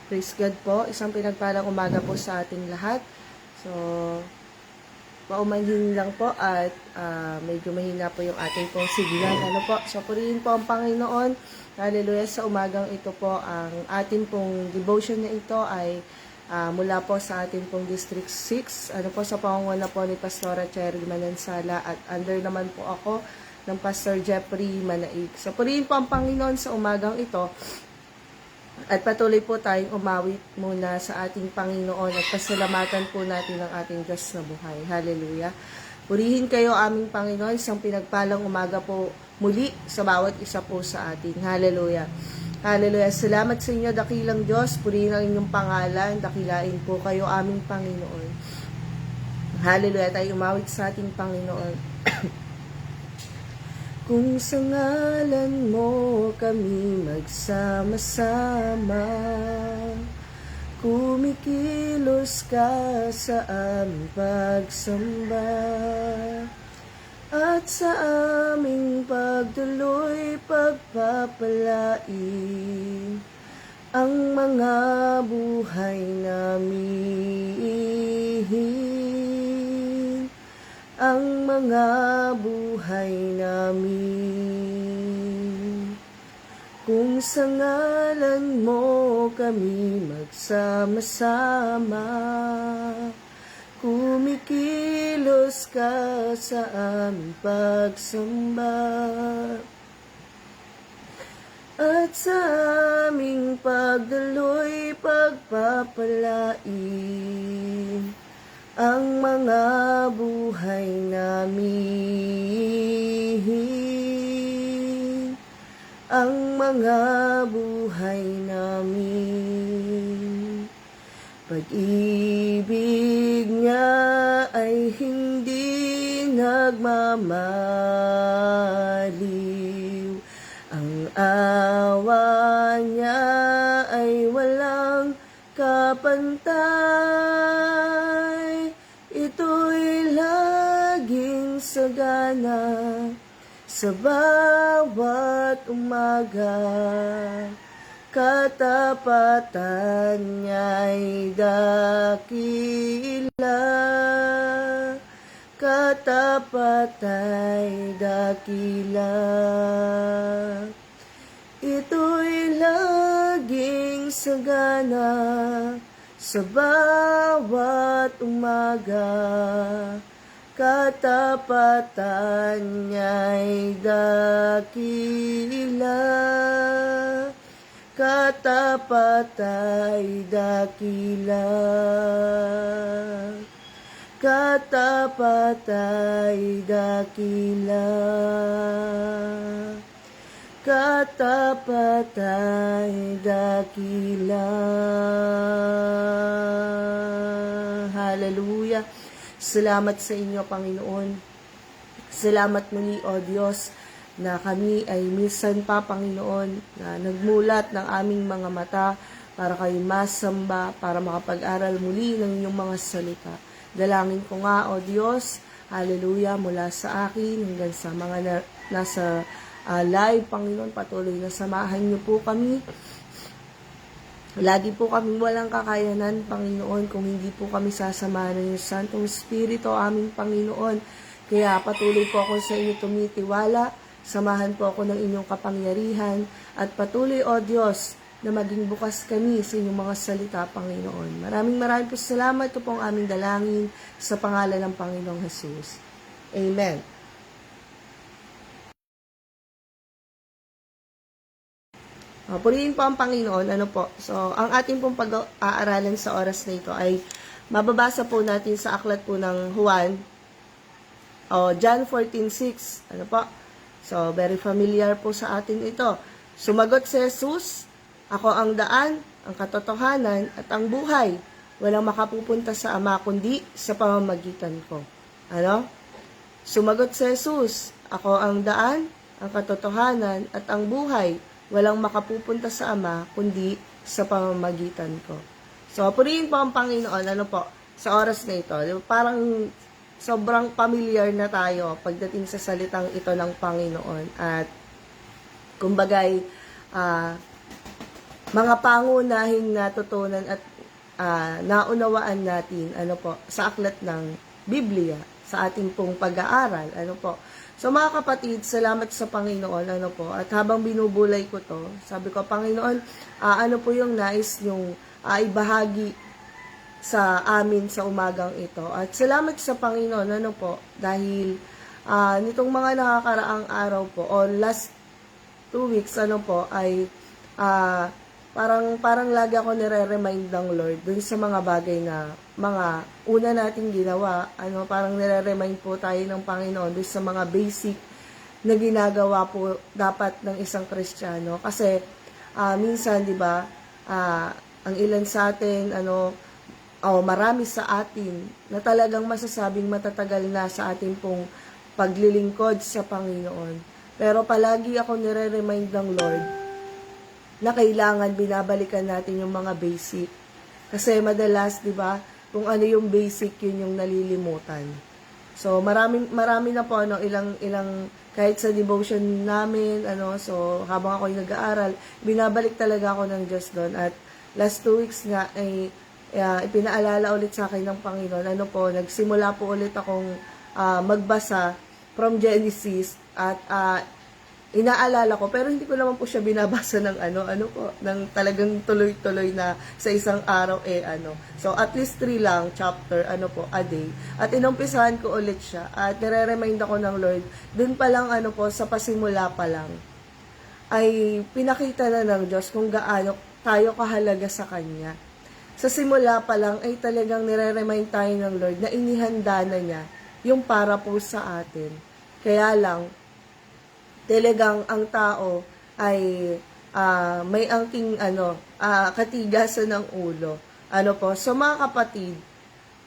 Praise God po. Isang pinagpalang umaga po sa ating lahat. So, paumanhin lang po at medyo mahina po yung ating pong signal. Ano po? So, purihin po ang Panginoon. Hallelujah. Sa umagang ito po, ang ating pong devotion na ito ay mula po sa ating pong District 6. Ano po, sa pangunguna po ni Pastora Cherry Manansala at under naman po ako ng Pastor Jeffrey Manaig. So, purihin po ang Panginoon sa umagang ito. At patuloy po tayong umawit muna sa ating Panginoon at pasalamatan po natin ang ating Diyos na buhay. Hallelujah. Purihin kayo aming Panginoon, isang pinagpalang umaga po muli sa bawat isa po sa atin. Hallelujah. Hallelujah. Salamat sa inyo, dakilang Diyos. Purihin ang inyong pangalan. Dakilain po kayo aming Panginoon. Hallelujah. Tayo umawit sa ating Panginoon. Kung sa ngalan mo kami magsama-sama, kumikilos ka sa aming pagsamba, at sa aming pagtuloy pagpapalain ang mga buhay namin, ang mga buhay namin. Kung sa ngalan mo kami magsama-sama, kumikilos ka sa aming pagsamba, at sa aming pagdaloy pagpapalain ang mga buhay namin, ang mga buhay namin. Pag-ibig niya ay hindi nagmamaliw, ang awa niya ay walang kapantay. Ito'y laging sagana sa bawat umaga, katapatan niya'y dakila, katapatay dakila. Ito'y laging sagana sa bawat umaga, katapatan niya'y dakila, katapatay dakila, katapatay dakila, katapatay dakila. Hallelujah. Salamat sa inyo, Panginoon. Salamat muli, O Diyos, na kami ay minsan pa, Panginoon, na nagmulat ng aming mga mata para kayo masamba, para makapag-aral muli ng inyong mga salita. Dalangin ko nga, O Diyos, hallelujah, mula sa akin hanggang sa mga nasa live, Panginoon, patuloy na samahan niyo po kami. Lagi po kami walang kakayanan, Panginoon, kung hindi po kami sasamahan ng Santong Espiritu, aming Panginoon. Kaya patuloy po ako sa inyo tumitiwala, samahan po ako ng inyong kapangyarihan, at patuloy, O Diyos, na maging bukas kami sa inyong mga salita, Panginoon. Maraming po salamat. Ito po ang aming dalangin sa pangalan ng Panginoong Jesus. Amen. Purihin po ang Panginoon. Ano po? So, ang ating pong pag-aaralan sa oras na ito ay mababasa po natin sa aklat po ng Juan, John 14:6. Ano po? So, very familiar po sa atin ito. Sumagot si Jesus, "Ako ang daan, ang katotohanan, at ang buhay. Walang makapupunta sa Ama kundi sa pamamagitan ko." Ano? Sumagot si Jesus, "Ako ang daan, ang katotohanan, at ang buhay. Walang makapupunta sa Ama, kundi sa pamamagitan ko." So, purihin po ang Panginoon, ano po, sa oras na ito. Parang sobrang familiar na tayo pagdating sa salitang ito ng Panginoon. At, kumbagay, mga pangunahing natutunan at naunawaan natin sa aklat ng Biblia sa ating pong pag-aaral. So mga kapatid, salamat sa Panginoon at habang binubulay ko to, sabi ko, Panginoon, ano po yung nais yung ibahagi sa amin sa umagang ito. At salamat sa Panginoon dahil nitong mga nakakaraang araw po o last 2 weeks ay parang lagi ako nire-remind ng Lord dun sa mga bagay na mga una nating ginawa. Parang nire-remind po tayo ng Panginoon dun sa mga basic na ginagawa po dapat ng isang Kristiyano. Kasi minsan, di ba, ang ilan sa atin, marami sa atin na talagang masasabing matatagal na sa ating pong paglilingkod sa Panginoon. Pero palagi ako nire-remind ng Lord na kailangan binabalikan natin yung mga basic. Kasi madalas, di ba, kung ano yung basic, yun yung nalilimutan. So, marami na po, ilang, kahit sa devotion namin, so, habang ako nag-aaral, binabalik talaga ako ng Diyos doon. At last 2 weeks nga, ay, ipinaalala ulit sa akin ng Panginoon, nagsimula po ulit akong magbasa from Genesis, at, inaalala ko, pero hindi ko naman po siya binabasa ng ng talagang tuloy-tuloy na sa isang araw So, at least 3 lang chapter, a day. At inumpisahan ko ulit siya. At nire-remind ako ng Lord, dun pa lang sa pasimula pa lang, ay pinakita na ng Diyos kung gaano tayo kahalaga sa Kanya. Sa simula pa lang ay talagang nire-remind tayo ng Lord na inihanda na niya yung para po sa atin. Kaya lang, talagang ang tao ay may angking katigasan ng ulo. So mga kapatid,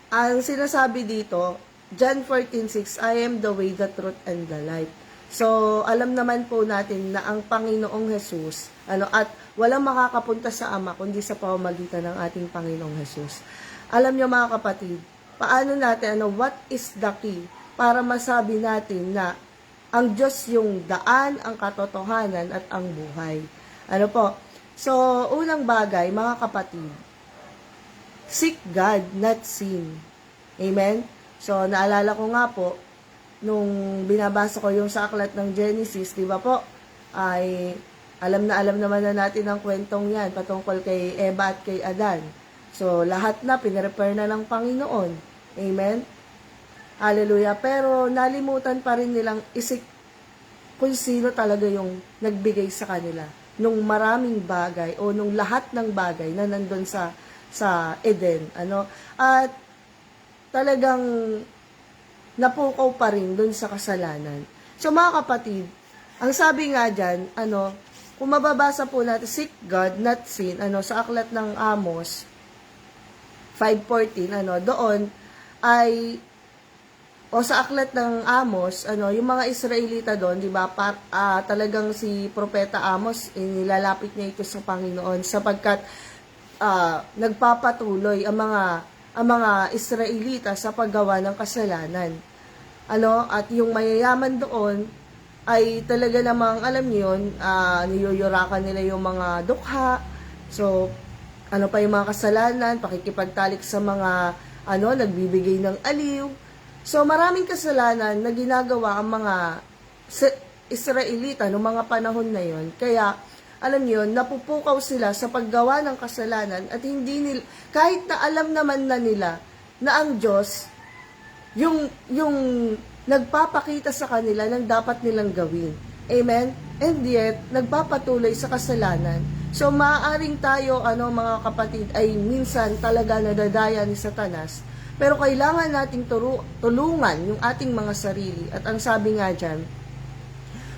ang sinasabi dito, John 14:6, I am the way, the truth, and the life. So alam naman po natin na ang Panginoong Jesus, at walang makakapunta sa Ama kundi sa pamamagitan ng ating Panginoong Jesus. Alam niyo mga kapatid, paano natin, what is the key para masabi natin na ang Diyos yung daan, ang katotohanan, at ang buhay. So, unang bagay, mga kapatid, seek God, not sin. Amen? So, naalala ko nga po, nung binabasa ko yung sa aklat ng Genesis, di ba po, ay alam naman na natin ang kwentong yan, patungkol kay Eva at kay Adan. So, lahat na, pinrepare na ng Panginoon. Amen? Hallelujah. Pero nalimutan pa rin nilang isik kung sino talaga yung nagbigay sa kanila nung maraming bagay o nung lahat ng bagay na nandun sa Eden. At talagang napukaw pa rin dun sa kasalanan. So mga kapatid, ang sabi nga dyan, kung mababasa po natin, seek God, not sin, sa aklat ng Amos 5:14, doon ay sa aklat ng Amos, yung mga Israelita doon, di ba, talagang si Propeta Amos, nilalapit niya ito sa Panginoon sapagkat nagpapatuloy ang mga Israelita sa paggawa ng kasalanan. At yung mayayaman doon ay talaga namang, alam niyo yun, niyuyurakan nila yung mga dukha. So, pa yung mga kasalanan, pakikipagtalik sa mga, nagbibigay ng aliw. So, maraming kasalanan na ginagawa ang mga Israelita noong mga panahon na yon. Kaya, alam niyo, napupukaw sila sa paggawa ng kasalanan at hindi nila, kahit na alam naman na nila na ang Diyos, yung nagpapakita sa kanila ng dapat nilang gawin. Amen? And yet, nagpapatuloy sa kasalanan. So, maaaring tayo, mga kapatid, ay minsan talaga nadadaya ni Satanas. Pero kailangan nating tulungan yung ating mga sarili. At ang sabi nga dyan,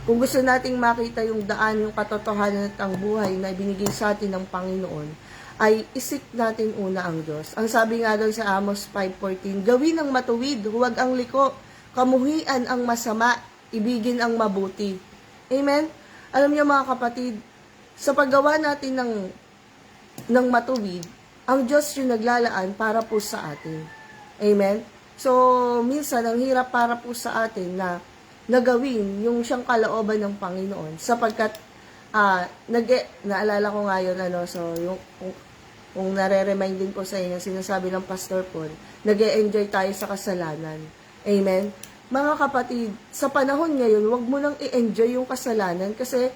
kung gusto nating makita yung daan, yung katotohanan at ang buhay na ibinigay sa atin ng Panginoon, ay isik natin una ang Diyos. Ang sabi nga doon sa Amos 5:14, gawin ang matuwid, huwag ang liko, kamuhian ang masama, ibigin ang mabuti. Amen? Alam niyo mga kapatid, sa paggawa natin ng matuwid, ang Diyos yung naglalaan para po sa atin. Amen? So, minsan, ang hirap para po sa atin na nagawin yung siyang kalooban ng Panginoon sapagkat naalala ko nga yun, so yung, kung nare-remind din po sa inyo, sinasabi ng Pastor Paul, nag-e-enjoy tayo sa kasalanan. Amen? Mga kapatid, sa panahon ngayon, wag mo nang i-enjoy yung kasalanan kasi,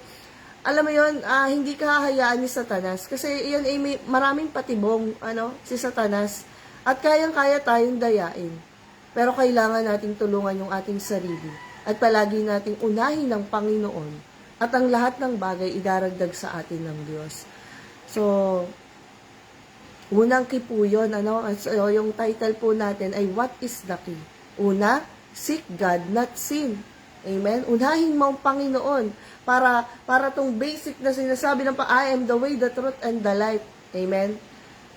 alam mo yun, hindi ka hahayaan ni Satanas. Kasi yun ay may maraming patibong, si Satanas. At kayang-kaya tayong dayain. Pero kailangan nating tulungan yung ating sarili. At palagi nating unahin ng Panginoon. At ang lahat ng bagay idaragdag sa atin ng Diyos. So, unang key po yun, So, yung title po natin ay What is the Key? Una, seek God, not sin. Amen? Unahin mo ang Panginoon para tong basic na sinasabi ng I am the way, the truth, and the life. Amen?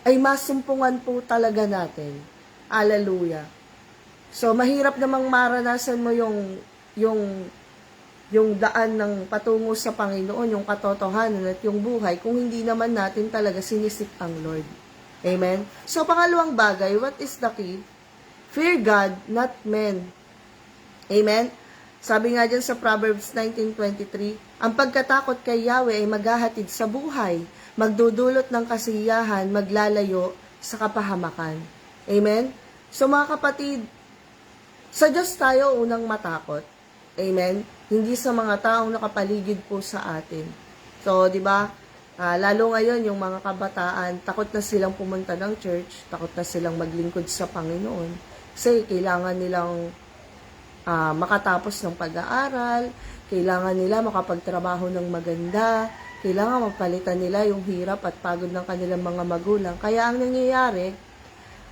Ay masumpungan po talaga natin. Hallelujah. So, mahirap namang maranasan mo yung daan ng patungo sa Panginoon, yung katotohanan at yung buhay, kung hindi naman natin talaga sinisik ang Lord. Amen? So, pangalawang bagay, what is the key? Fear God, not men. Amen? Sabi nga dyan sa Proverbs 19:23, ang pagkatakot kay Yahweh ay maghahatid sa buhay, magdudulot ng kasiyahan, maglalayo sa kapahamakan. Amen? So, mga kapatid, sa Diyos tayo unang matakot. Amen? Hindi sa mga taong nakapaligid po sa atin. So, di ba? Lalo ngayon, yung mga kabataan, takot na silang pumunta ng church, takot na silang maglingkod sa Panginoon, kasi kailangan nilang makatapos ng pag-aaral, kailangan nila makapagtrabaho ng maganda, kailangan mapalitan nila yung hirap at pagod ng kanilang mga magulang. Kaya ang nangyayari,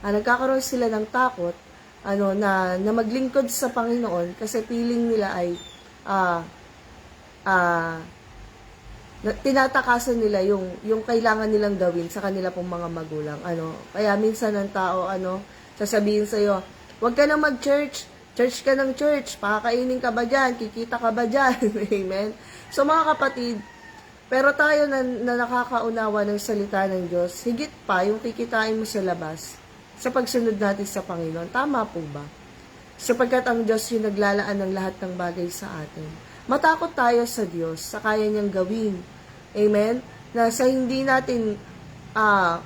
nagkakaroon sila ng takot, na maglingkod sa Panginoon, kasi feeling nila ay, tinatakasan nila yung kailangan nilang gawin sa kanila pong mga magulang. Kaya minsan ng tao, sasabihin sa'yo, huwag ka na mag-church, church ka ng church, pakakainin ka ba dyan, kikita ka ba dyan, amen? So mga kapatid, pero tayo na nakakaunawa ng salita ng Diyos, higit pa yung kikitain mo sa labas, sa pagsunod natin sa Panginoon. Tama po ba? Sapagkat ang Diyos yung naglalaan ng lahat ng bagay sa atin. Matakot tayo sa Diyos, sa kaya niyang gawin. Amen? Na sa hindi natin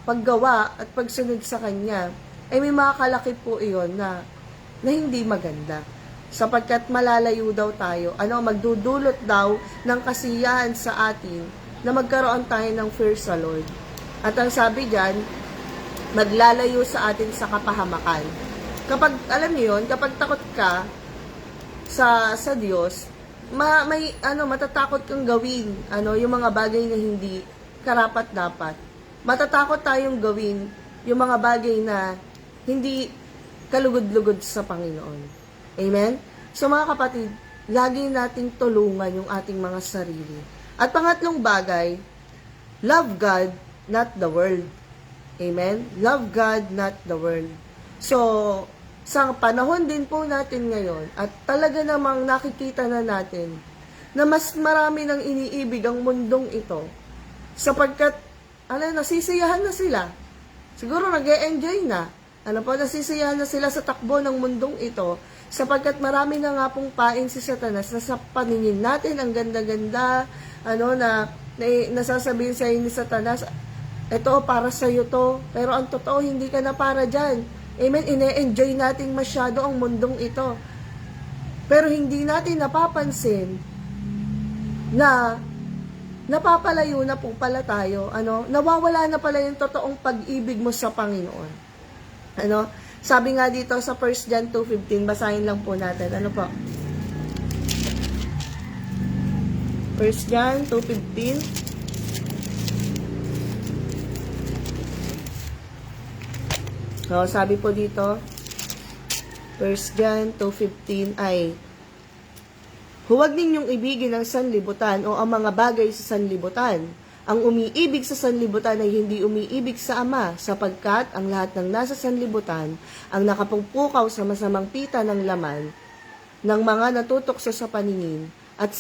paggawa at pagsunod sa Kanya, ay may mga kalakip po iyon na hindi maganda. Sapagkat malalayo daw tayo, magdudulot daw ng kasiyahan sa atin na magkaroon tayo ng fear sa Lord. At ang sabi diyan, maglalayo sa atin sa kapahamakan. Kapag, alam niyo yun, kapag takot ka sa Diyos, matatakot kang gawin, yung mga bagay na hindi karapat-dapat. Matatakot tayong gawin yung mga bagay na hindi kalugod-lugod sa Panginoon. Amen? So mga kapatid, lagi nating tulungan yung ating mga sarili. At pangatlong bagay, love God, not the world. Amen? Love God, not the world. So, sa panahon din po natin ngayon, at talaga namang nakikita na natin, na mas marami nang iniibig ang mundong ito, sapagkat, nasisiyahan na sila. Siguro nag-e-enjoy na. Nasisiyahan na sila sa takbo ng mundong ito, sapagkat marami na nga pong pain si Satanas na sa paningin natin, ang ganda-ganda, nasasabihin sa ni Satanas, ito, para sa'yo to. Pero ang totoo, hindi ka na para dyan. Amen? Ine-enjoy natin masyado ang mundong ito. Pero hindi natin napapansin na napapalayo na po pala tayo. Nawawala na pala yung totoong pag-ibig mo sa Panginoon. Sabi nga dito sa 1 John 2:15, basahin lang po natin. Ano po? 1 John 2:15. So, sabi po dito, 1 John 2:15 ay, huwag ninyong ibigin ang sanlibutan o ang mga bagay sa sanlibutan. Ang umiibig sa sanlibutan ay hindi umiibig sa Ama, sapagkat ang lahat ng nasa sanlibutan ang nakapungpukaw sa masamang pita ng laman ng mga natutokso sa paningin at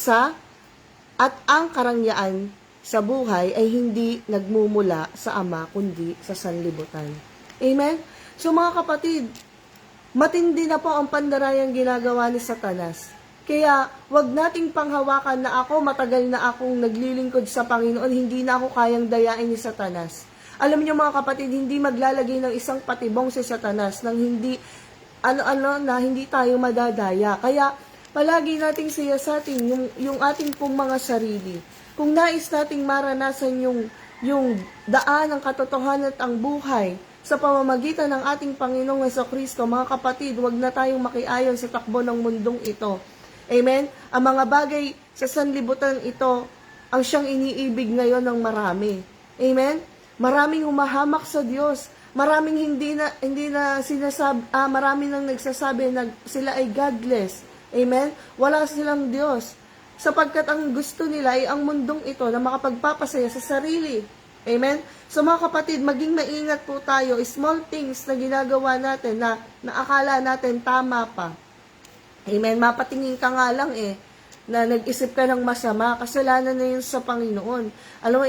ang karangyaan sa buhay ay hindi nagmumula sa Ama kundi sa sanlibutan. Amen? So mga kapatid, matindi na po ang pandarayang ginagawa ni Satanas. Kaya, wag nating panghawakan na ako, matagal na akong naglilingkod sa Panginoon, hindi na ako kayang dayain ni Satanas. Alam niyo mga kapatid, hindi maglalagay ng isang patibong si Satanas nang hindi, na hindi tayo madadaya. Kaya, palagi nating siyasatin yung ating pong mga sarili. Kung nais nating maranasan yung daan ng katotohanan at ang buhay sa pamamagitan ng ating Panginoong Jesucristo, mga kapatid, wag na tayong makiayon sa takbo ng mundong ito. Amen? Ang mga bagay sa sanlibutan ito, ang siyang iniibig ngayon ng marami. Amen? Maraming humahamak sa Diyos. Maraming hindi na sinasabi, marami nang nagsasabi na sila ay godless. Amen? Wala silang Diyos. Sapagkat ang gusto nila ay ang mundong ito na makapagpapasaya sa sarili. Amen? So mga kapatid, maging maingat po tayo. Small things na ginagawa natin na akala natin tama pa. Amen? Mapatingin ka nga lang na nag-isip ka ng masama, kasalanan na yun sa Panginoon. Alam mo,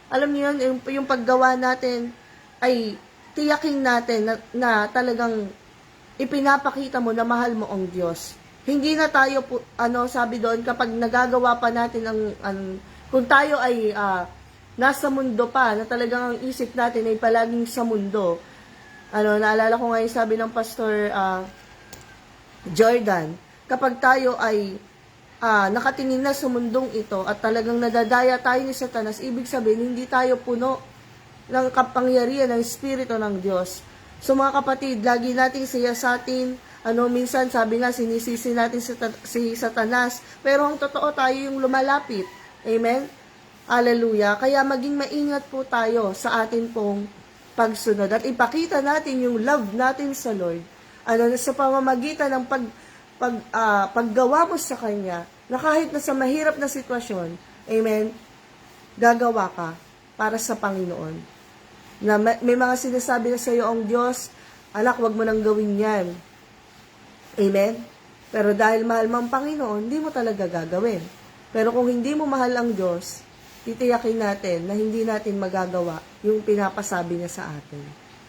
alam niyo yun, yung paggawa natin ay tiyakin natin na talagang ipinapakita mo na mahal mo ang Diyos. Hindi na tayo, sabi doon, kapag nagagawa pa natin kung tayo ay nasa mundo pa, na talagang ang isip natin ay palaging sa mundo. Naalala ko ngayon sabi ng Pastor Jordan, kapag tayo ay nakatingin na sa mundong ito at talagang nadadaya tayo ni Satanas, ibig sabihin, hindi tayo puno ng kapangyarihan ng Espiritu ng Diyos. So mga kapatid, lagi nating siyasatin, minsan sabi nga, sinisisi natin si Satanas, pero ang totoo tayo yung lumalapit. Amen? Hallelujah. Kaya maging maingat po tayo sa atin pong pagsunod at ipakita natin yung love natin sa Lord. Sa pamamagitan ng paggawa mo sa Kanya, na kahit na sa mahirap na sitwasyon, amen, gagawa ka para sa Panginoon. Na may mga sinasabi na sa iyo ang Diyos, anak, wag mo nang gawin yan. Amen? Pero dahil mahal mo ang Panginoon, hindi mo talaga gagawin. Pero kung hindi mo mahal ang Diyos, titiyakin natin na hindi natin magagawa yung pinapasabi niya sa atin.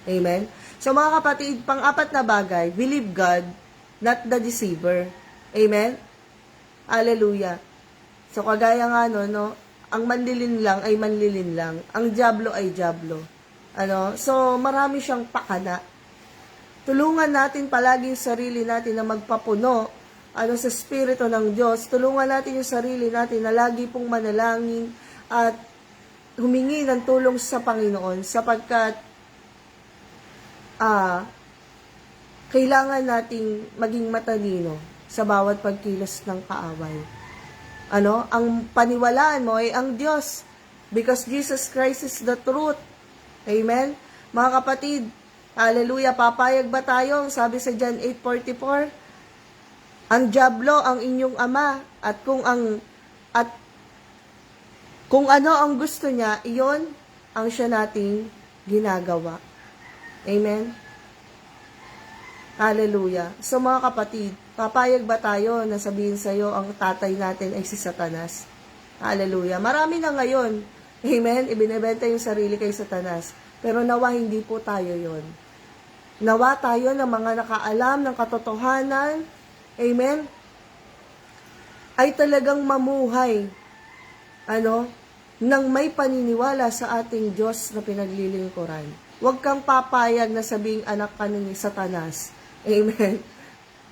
Amen? So mga kapatid, pang-apat na bagay, believe God, not the deceiver. Amen? Hallelujah. So kagaya nga ang manlilin lang ay manlilin lang. Ang diablo ay diablo. So marami siyang pakana. Tulungan natin palaging sarili natin na magpapuno sa Espiritu ng Diyos. Tulungan natin yung sarili natin na lagi pong manalangin at humingi ng tulong sa Panginoon sapagkat kailangan nating maging matalino sa bawat pagkilos ng kaaway. Ang paniwalaan mo ay ang Diyos because Jesus Christ is the truth. Amen? Mga kapatid, hallelujah, papayag ba tayo? Sabi sa John 8:44, ang diablo ang inyong ama at kung ano ang gusto niya, iyon ang siya nating ginagawa. Amen? Hallelujah. So mga kapatid, papayag ba tayo na sabihin sa iyo ang tatay natin ay si Satanas? Hallelujah. Marami na ngayon, amen, ibinebenta yung sarili kay Satanas. Pero nawa hindi po tayo yon. Nawa tayo ng mga nakaalam ng katotohanan, amen, ay talagang mamuhay, nang may paniniwala sa ating Diyos na pinaglilingkuran. Huwag kang papayag na sabing anak ka ni Satanas. Amen.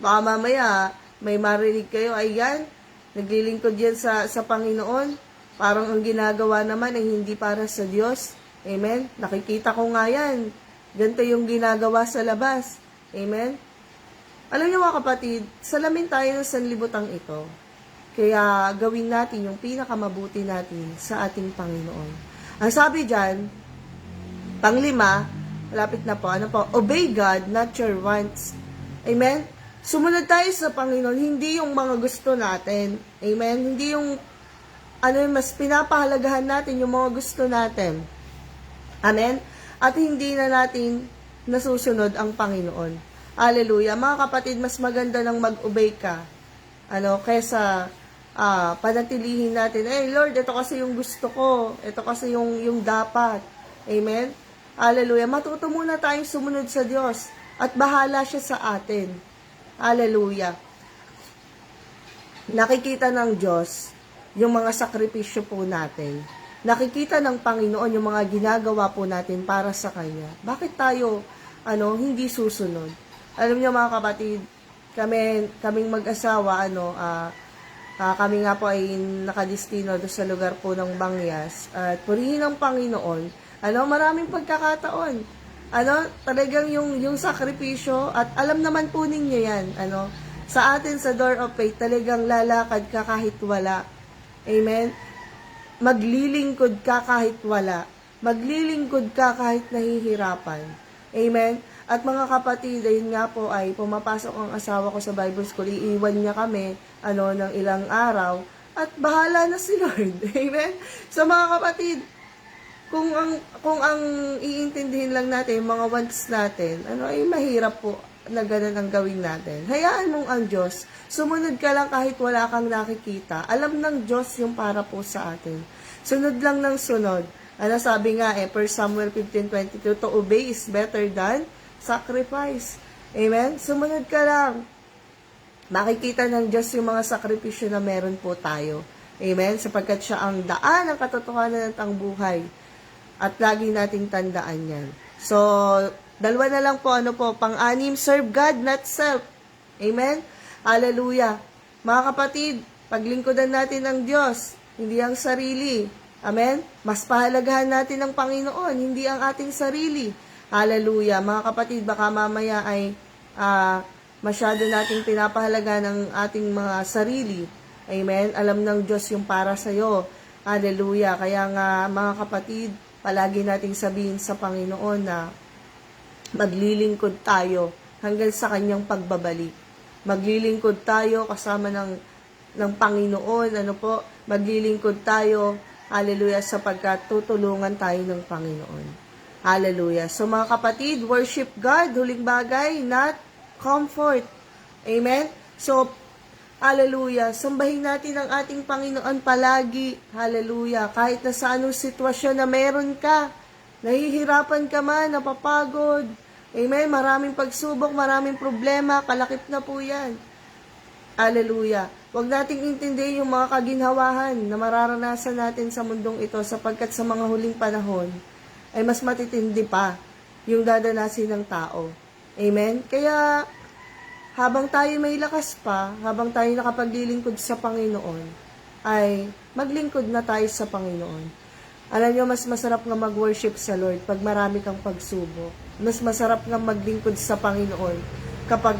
Baka mamaya, may marinig kayo, ayan, naglilingkod yan sa Panginoon. Parang ang ginagawa naman ay hindi para sa Diyos. Amen. Nakikita ko nga yan. Ganito yung ginagawa sa labas. Amen. Alam niyo mga kapatid, salamin tayo ng sanlibutang ito. Kaya gawin natin yung pinakamabuti natin sa ating Panginoon. Ang sabi dyan, panglima, malapit na po, obey God, not your wants. Amen? Sumunod tayo sa Panginoon, hindi yung mga gusto natin. Amen? Hindi yung, mas pinapahalagahan natin yung mga gusto natin. Amen? At hindi na natin nasusunod ang Panginoon. Hallelujah. Mga kapatid, mas maganda nang mag-obey ka, kaysa panatilihin natin, Lord, ito kasi yung gusto ko, ito kasi yung dapat. Amen? Hallelujah. Matuto muna tayong sumunod sa Diyos at bahala siya sa atin. Hallelujah. nakikita ng Diyos yung mga sakripisyo po natin. Nakikita ng Panginoon yung mga ginagawa po natin para sa Kanya. Bakit tayo hindi susunod? Alam niyo mga kapatid, kaming mag-asawa, kami nga po ay nakadestino doon sa lugar po ng Bangyas. At purihin ng Panginoon, maraming pagkakataon. Talagang yung sakripisyo, at alam naman po ninyo yan, sa atin sa Door of Faith, talagang lalakad ka kahit wala. Amen? Maglilingkod ka kahit wala. Maglilingkod ka kahit nahihirapan. Amen? At mga kapatid, ayun nga po ay pumapasok ang asawa ko sa Bible School, iiwan niya kami, ng ilang araw, at bahala na si Lord. Amen? So mga kapatid, kung ang iintindihin lang natin, mga wants natin, ay mahirap po na ganun ang gawin natin. Hayaan mong ang Diyos, sumunod ka lang kahit wala kang nakikita. Alam ng Diyos yung para po sa atin. Sunod lang ng sunod. Sabi nga 1 Samuel 15:22, to obey is better than sacrifice. Amen? Sumunod ka lang. Makikita ng Diyos yung mga sakripisyo na meron po tayo. Amen? Sapagkat siya ang daan, ang katotohanan at ang buhay. At lagi nating tandaan yan. So, dalawa na lang po, pang-anim, serve God, not self. Amen? Hallelujah. Mga kapatid, paglingkodan natin ang Diyos, hindi ang sarili. Amen? Mas pahalagahan natin ang Panginoon, hindi ang ating sarili. Hallelujah. Mga kapatid, baka mamaya ay masyado nating pinapahalaga ng ating mga sarili. Amen? Alam ng Diyos yung para sa'yo. Hallelujah. Kaya nga, mga kapatid, palagi nating sabihin sa Panginoon na maglilingkod tayo hanggang sa kanyang pagbabalik. Maglilingkod tayo kasama ng Panginoon. Maglilingkod tayo, hallelujah, sapagkat tutulungan tayo ng Panginoon. Hallelujah. So mga kapatid, worship God, huling bagay, not comfort. Amen? So, hallelujah, sambahin natin ang ating Panginoon palagi. Hallelujah. Kahit na sa anong sitwasyon na meron ka, nahihirapan ka man, napapagod. Amen? Maraming pagsubok, maraming problema, kalakip na po yan. Hallelujah. Huwag nating intindihin yung mga kaginhawahan na mararanasan natin sa mundong ito sapagkat sa mga huling panahon ay mas matitindi pa yung dadanasin ng tao. Amen? Kaya habang tayo may lakas pa, habang tayo nakapaglilingkod sa Panginoon, ay maglingkod na tayo sa Panginoon. Alam nyo, mas masarap nga mag-worship sa Lord pag marami kang pagsubok. Mas masarap nga maglingkod sa Panginoon kapag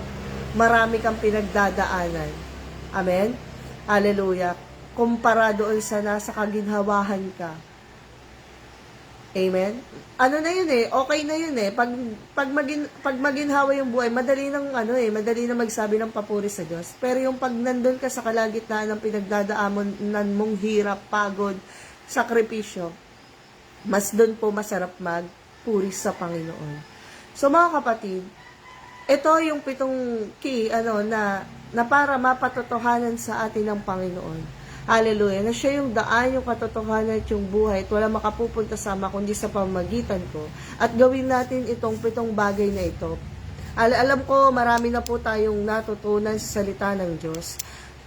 marami kang pinagdadaanan. Amen? Hallelujah. Kumpara doon sa nasa kaginhawahan ka. Amen? Na yun okay na yun Pag maginhawa yung buhay, madali na magsabi ng papuri sa Diyos. Pero yung pag nandun ka sa kalagitnaan ng pinagdadaanan mong hirap, pagod, sakripisyo, mas doon po masarap magpuri sa Panginoon. So mga kapatid, ito yung 7 key na para mapatotohanan sa atin ng Panginoon. Hallelujah. Na siya yung daan, yung katotohanan at yung buhay at wala makapupunta sama kundi sa pamamagitan ko. At gawin natin itong 7 bagay na ito. Alam ko marami na po tayong natutunan sa salita ng Diyos.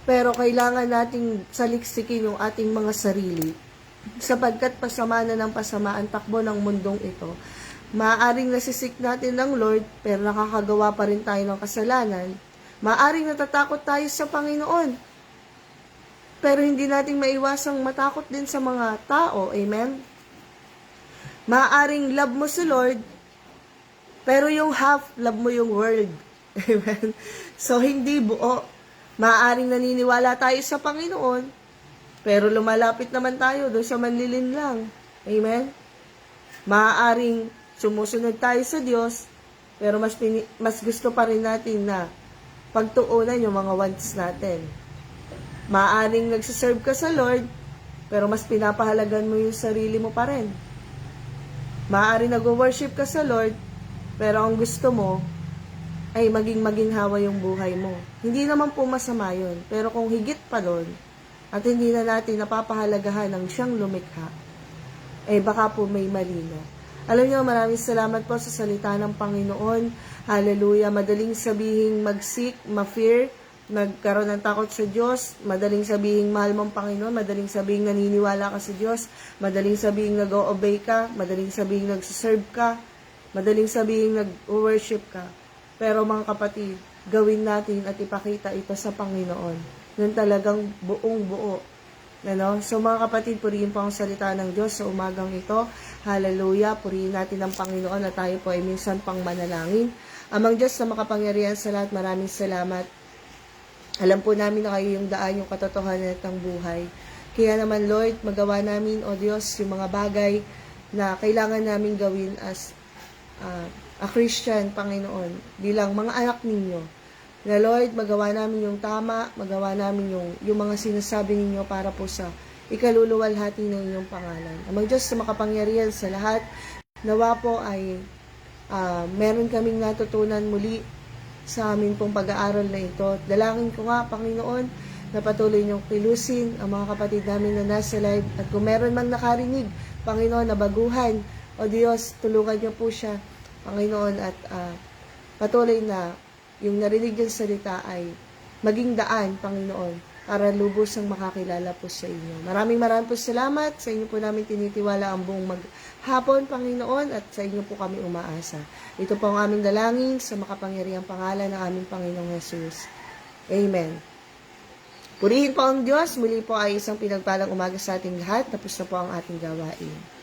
Pero kailangan nating saliksikin yung ating mga sarili. Sapagkat pasama na ng pasama ang takbo ng mundong ito. Maaaring nasisik natin ng Lord, pero nakakagawa pa rin tayo ng kasalanan. Maaaring natatakot tayo sa Panginoon, pero hindi natin maiwasang matakot din sa mga tao. Amen? Maaaring love mo si Lord, pero yung half, love mo yung world. Amen? So, hindi buo. Maaaring naniniwala tayo sa Panginoon, pero lumalapit naman tayo doon sa manlilin lang. Amen? Maaaring sumusunod tayo sa Diyos, pero mas gusto pa rin natin na pagtuunan yung mga wants natin. Maaaring nagsiserve ka sa Lord, pero mas pinapahalagan mo yung sarili mo pa rin. Maaaring nag-worship ka sa Lord, pero ang gusto mo ay maging maginhawa yung buhay mo. Hindi naman po masama yun, pero kung higit pa doon, at hindi na natin napapahalagahan ng siyang lumikha, baka po may mali na. Alam niyo, maraming salamat po sa salita ng Panginoon. Hallelujah. Madaling sabihin mag-seek, ma-fear, nagkaroon ng takot sa Diyos, madaling sabihin mahal mo ang Panginoon, madaling sabihin naniniwala ka sa Diyos, madaling sabihin nag-o-obey ka, madaling sabihin nagsiserve ka, madaling sabihin nag-worship ka. Pero mga kapatid, gawin natin at ipakita ito sa Panginoon. Nang talagang buong buo. Ano? So mga kapatid, purihin po ang salita ng Diyos sa umagang ito. Hallelujah! Purihin natin ang Panginoon at tayo po ay minsan pang manalangin. Amang Diyos na makapangyarihan sa lahat, maraming salamat. Alam po namin na kayo yung daan, yung katotohanan at ang buhay. Kaya naman, Lord, magawa namin, O Diyos, yung mga bagay na kailangan namin gawin as a Christian, Panginoon, bilang mga anak ninyo. Na Lord, magawa namin yung tama, magawa namin yung mga sinasabi ninyo para po sa ikaluluwalhati ng inyong pangalan. Amang Diyos na makapangyarihan sa lahat, nawa po ay meron kaming natutunan muli sa amin pong pag-aaral na ito. Dalangin ko nga, Panginoon, na patuloy niyong kilusin ang mga kapatid namin na nasa live. At kung meron mang nakarinig, Panginoon, na baguhan, o Diyos, tulungan niyo po siya, Panginoon, at patuloy na yung narinig yung salita ay maging daan, Panginoon, para lubos ang makakilala po sa inyo. Maraming po salamat. Sa inyo po namin tinitiwala ang buong maghapon, Panginoon, at sa inyo po kami umaasa. Ito po ang aming dalangin sa makapangyarihang pangalan ng aming Panginoong Jesus. Amen. Purihin po ang Diyos. Muli po ay isang pinagpalang umaga sa ating lahat. Tapos na po ang ating gawain.